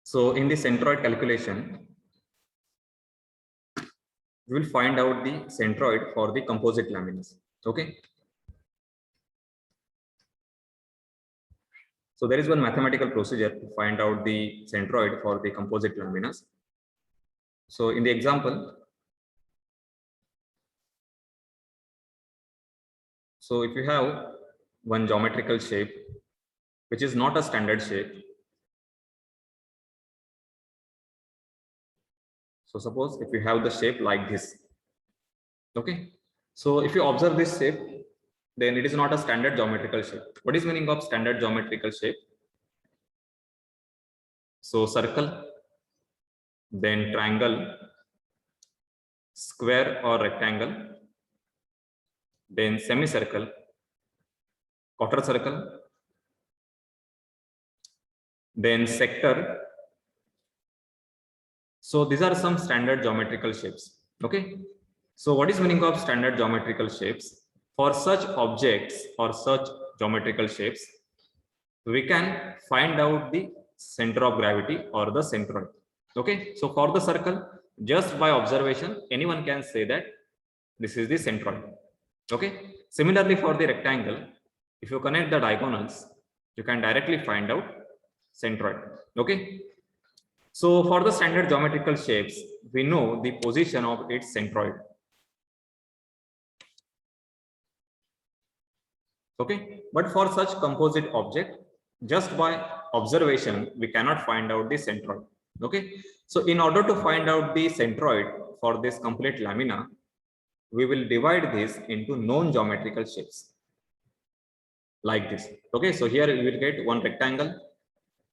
So in the centroid calculation, we will find out the centroid for the composite laminas. Okay. So there is one mathematical procedure to find out the centroid for the composite laminas. So in the example, so if you have one geometrical shape, which is not a standard shape. So suppose if you have the shape like this, okay. So if you observe this shape, then it is not a standard geometrical shape. What is meaning of standard geometrical shape? So circle, then triangle, square or rectangle, then semicircle, quarter circle, then sector. So these are some standard geometrical shapes. Okay. So what is meaning of standard geometrical shapes? For such objects or such geometrical shapes, we can find out the center of gravity or the centroid. Okay. So for the circle, just by observation, anyone can say that this is the centroid. Okay. Similarly, for the rectangle, if you connect the diagonals, you can directly find out centroid. Okay. So for the standard geometrical shapes, we know the position of its centroid. Okay. But for such composite object, just by observation, we cannot find out the centroid. Okay. So in order to find out the centroid for this complete lamina, we will divide this into known geometrical shapes like this. Okay. So here you will get one rectangle,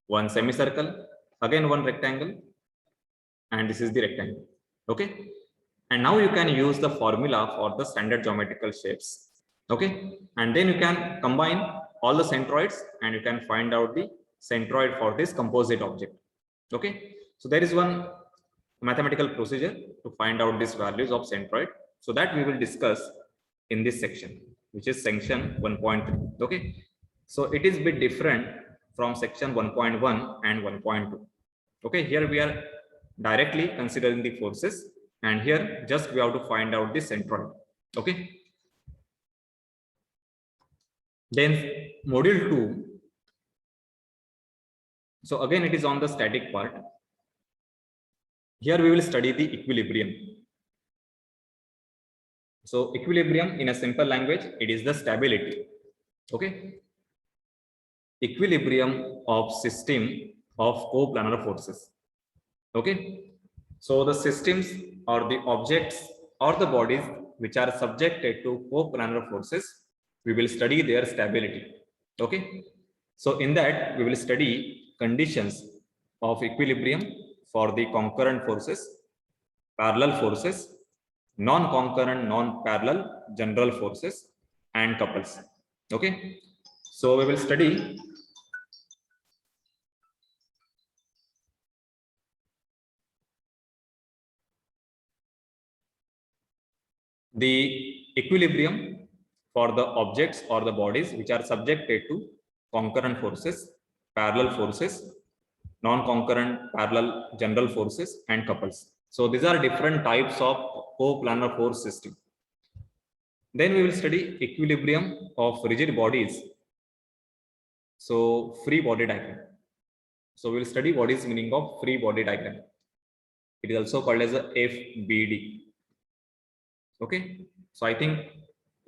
one semicircle, again one rectangle, and this is the rectangle. Okay. And now you can use the formula for the standard geometrical shapes. Okay. And then you can combine all the centroids and you can find out the centroid for this composite object. Okay. So there is one mathematical procedure to find out these values of centroid. So that we will discuss in this section, which is section 1.3. Okay. So it is a bit different from section 1.1 and 1.2. Okay. Here we are directly considering the forces, and here just we have to find out the centroid. Okay. Then module 2. So again, it is on the static part. Here we will study the equilibrium. So equilibrium, in a simple language, it is the stability. Okay. Equilibrium of system of coplanar forces. Okay. So the systems or the objects or the bodies which are subjected to coplanar forces, we will study their stability. Okay. So in that we will study conditions of equilibrium for the concurrent forces, parallel forces, non-concurrent, non-parallel general forces, and couples. Okay. So we will study the equilibrium for the objects or the bodies which are subjected to concurrent forces, parallel forces, non-concurrent parallel general forces, and couples. So these are different types of coplanar force system. Then we will study equilibrium of rigid bodies. So free body diagram. So we will study what is meaning of free body diagram. It is also called as a FBD. Okay. So I think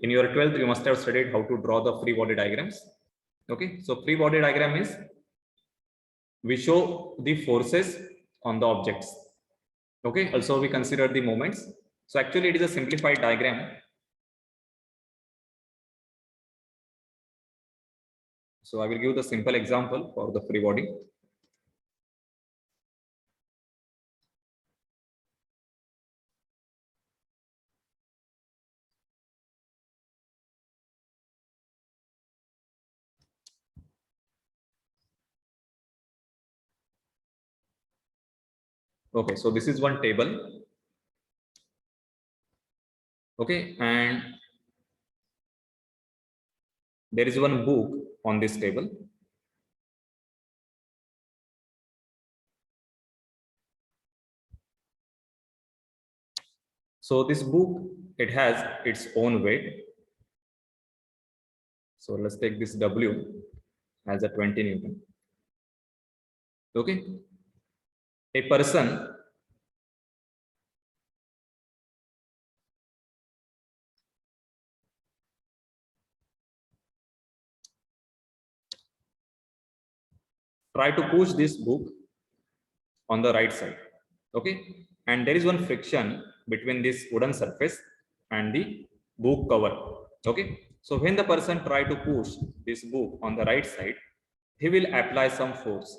in your 12th, you must have studied how to draw the free body diagrams. Okay. So free body diagram is we show the forces on the objects. Okay. Also we consider the moments. So actually it is a simplified diagram. So I will give the simple example for the free body. Okay, so this is one table. Okay, and there is one book on this table. So this book, it has its own weight. So let's take this W as a 20 Newton. Okay. A person try to push this book on the right side. Okay. And there is one friction between this wooden surface and the book cover. Okay. So when the person try to push this book on the right side, he will apply some force.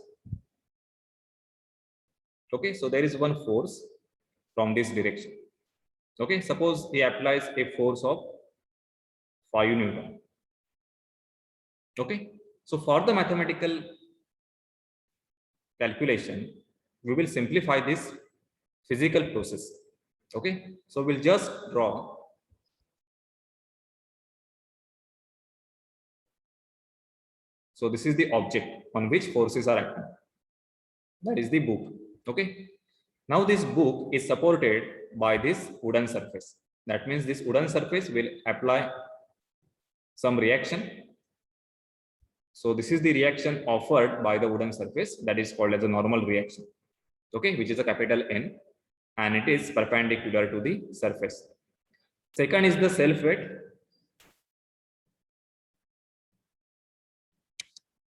Okay. So there is one force from this direction. Okay. Suppose he applies a force of 5 Newton. Okay. So for the mathematical calculation, we will simplify this physical process. Okay. So we'll just draw so this is the object on which forces are acting. That is the book. Okay. Now this book is supported by this wooden surface. That means this wooden surface will apply some reaction. So this is the reaction offered by the wooden surface, that is called as a normal reaction. Okay, which is a capital N, and it is perpendicular to the surface. Second is the self weight.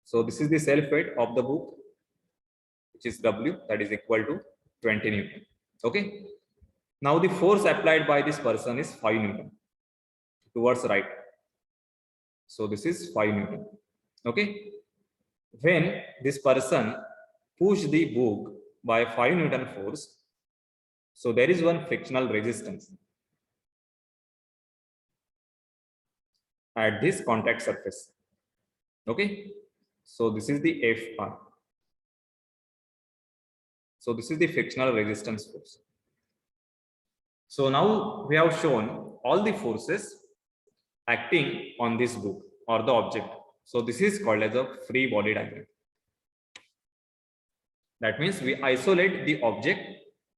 So this is the self weight of the book, which is W, that is equal to 20 Newton. Okay. Now the force applied by this person is 5 Newton towards right. So this is 5 Newton. Okay. When this person push the book by 5 Newton force, so there is one frictional resistance at this contact surface. Okay. So this is the Fr. So this is the frictional resistance force. So now we have shown all the forces acting on this book or the object. So this is called as a free body diagram. That means we isolate the object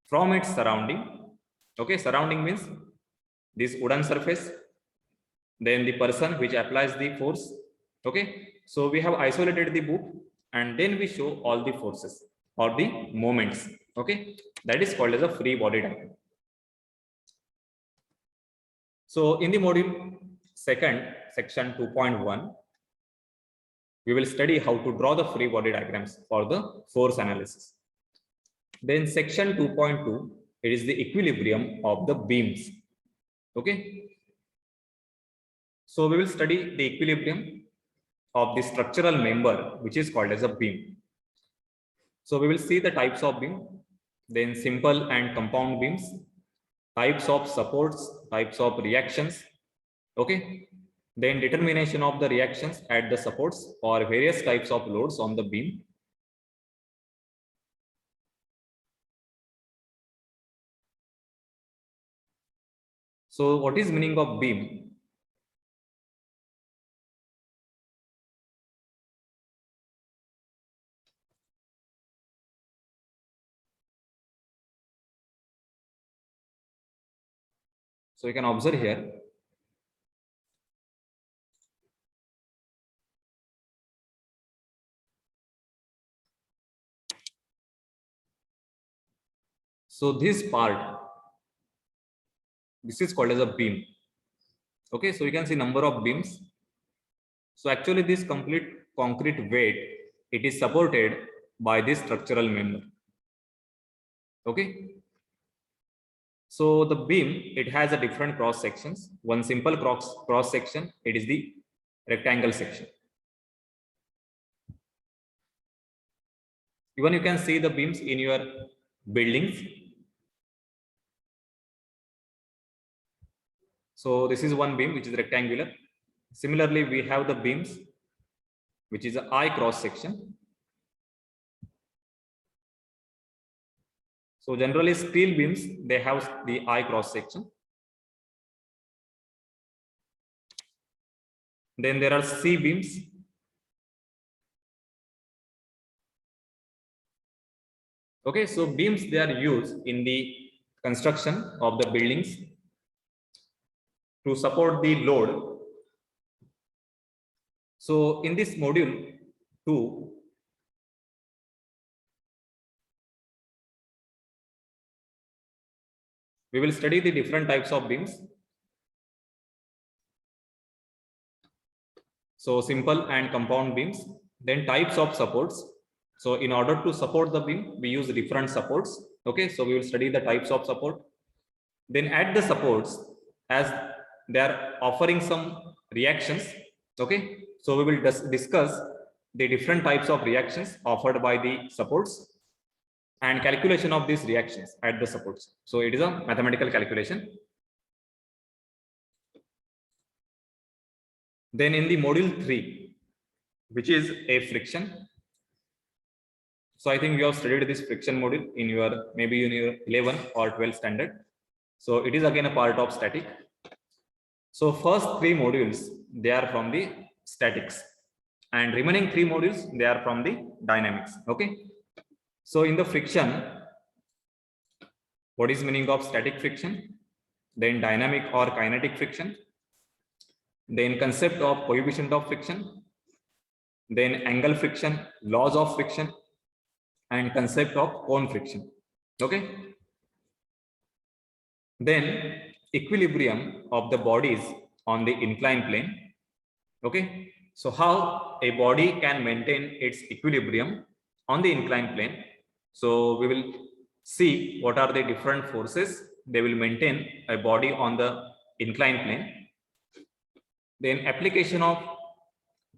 from its surrounding. Okay, surrounding means this wooden surface, then the person which applies the force. Okay, so we have isolated the book and then we show all the forces or the moments. Okay, that is called as a free body diagram. So in the module second, section 2.1, we will study how to draw the free body diagrams for the force analysis. Then section 2.2, it is the equilibrium of the beams. Okay. So we will study the equilibrium of the structural member, which is called as a beam. So we will see the types of beam, then simple and compound beams, types of supports, types of reactions. Okay. Then determination of the reactions at the supports or various types of loads on the beam. So what is meaning of beam? So you can observe here. So this part, this is called as a beam. Okay, so you can see number of beams. So actually this complete concrete weight, it is supported by this structural member. Okay. So the beam, it has a different cross sections. One simple cross section, it is the rectangle section. Even you can see the beams in your buildings. So this is one beam which is rectangular. Similarly, we have the beams which is a I cross section. So generally steel beams, they have the I cross section. Then there are C beams. Okay, so beams, they are used in the construction of the buildings to support the load. So in this module 2, we will study the different types of beams. So simple and compound beams, then types of supports. So in order to support the beam, we use different supports. Okay, so we will study the types of support. Then at the supports, as they are offering some reactions. Okay, so we will discuss the different types of reactions offered by the supports and calculation of these reactions at the supports. So it is a mathematical calculation. Then in the module 3, which is a friction. So I think we have studied this friction module in your maybe in your 11 or 12 standard. So it is again a part of static. So first 3 modules, they are from the statics, and remaining 3 modules, they are from the dynamics. Okay. So in the friction, what is meaning of static friction? Then dynamic or kinetic friction. Then concept of coefficient of friction. Then angle friction, laws of friction, and concept of cone friction. Okay. Then equilibrium of the bodies on the inclined plane. Okay. So how a body can maintain its equilibrium on the inclined plane. So we will see what are the different forces they will maintain a body on the inclined plane. Then application of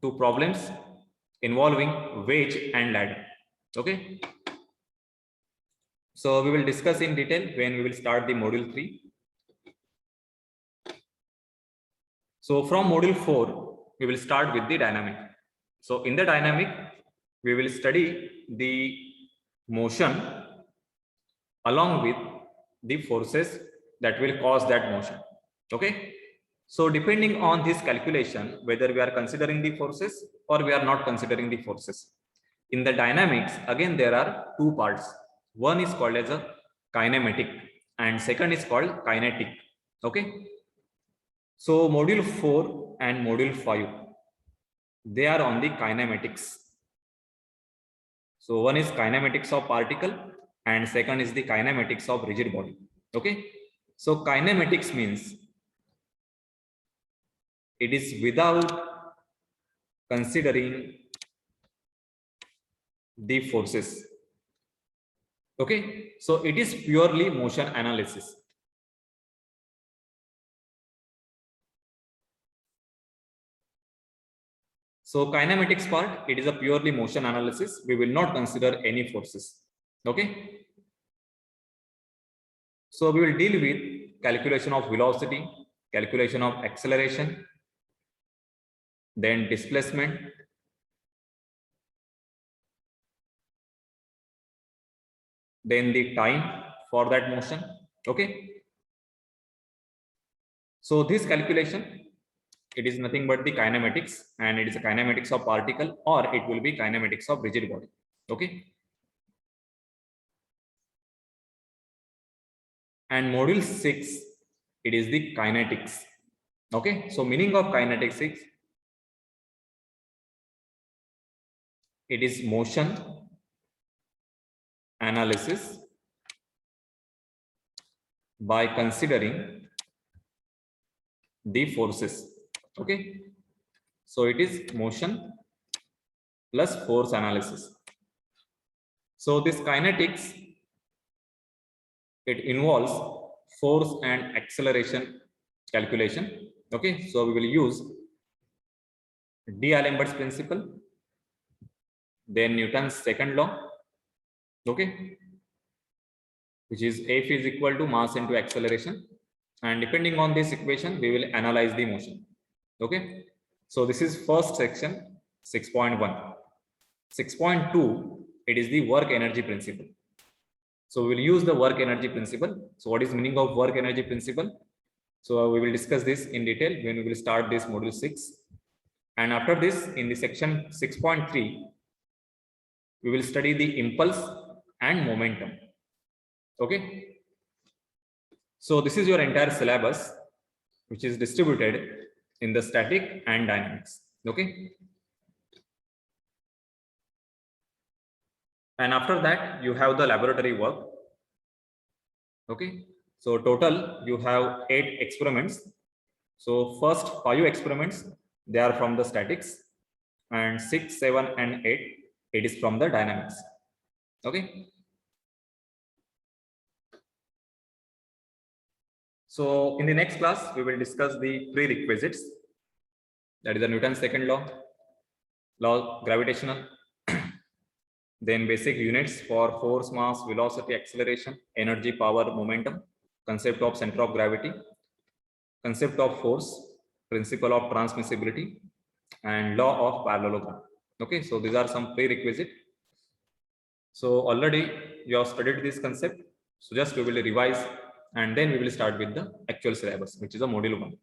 2 problems involving wedge and ladder. Okay. So we will discuss in detail when we will start the module 3. So from module 4, we will start with the dynamic. So in the dynamic, we will study the motion along with the forces that will cause that motion. Okay. So depending on this calculation, whether we are considering the forces or we are not considering the forces. In the dynamics, again, there are 2 parts. One is called as a kinematic and second is called kinetic. Okay. So module 4 and module 5, they are on the kinematics. So one is kinematics of particle and second is the kinematics of rigid body. Okay. So kinematics means it is without considering the forces. Okay. So it is purely motion analysis. So kinematics part, it is a purely motion analysis. We will not consider any forces. Okay. So we will deal with calculation of velocity, calculation of acceleration, then displacement, then the time for that motion. Okay. So this calculation, it is nothing but the kinematics, and it is a kinematics of particle or it will be kinematics of rigid body. Okay. And module 6, it is the kinetics. Okay. So meaning of kinetics is it is motion analysis by considering the forces. Okay. So it is motion plus force analysis. So this kinetics, it involves force and acceleration calculation. Okay. So we will use D'Alembert's principle, then Newton's second law. Okay. Which is F is equal to mass into acceleration. And depending on this equation, we will analyze the motion. Okay. So this is first section, 6.1. 6.2, it is the work energy principle. So we will use the work energy principle. So what is meaning of work energy principle? So we will discuss this in detail when we will start this module 6. And after this, in the section 6.3, we will study the impulse and momentum. Okay. So this is your entire syllabus, which is distributed in the static and dynamics. Okay. And after that, you have the laboratory work. Okay. So total, you have 8 experiments. So first 5 experiments, they are from the statics, and 6, 7, and 8, it is from the dynamics. Okay. So in the next class, we will discuss the prerequisites. That is the Newton's second law, law of gravitational, then basic units for force, mass, velocity, acceleration, energy, power, momentum, concept of center of gravity, concept of force, principle of transmissibility, and law of parallelogram. Okay, so these are some prerequisites. So already you have studied this concept. So just we will revise, and then we will start with the actual syllabus, which is a module 1.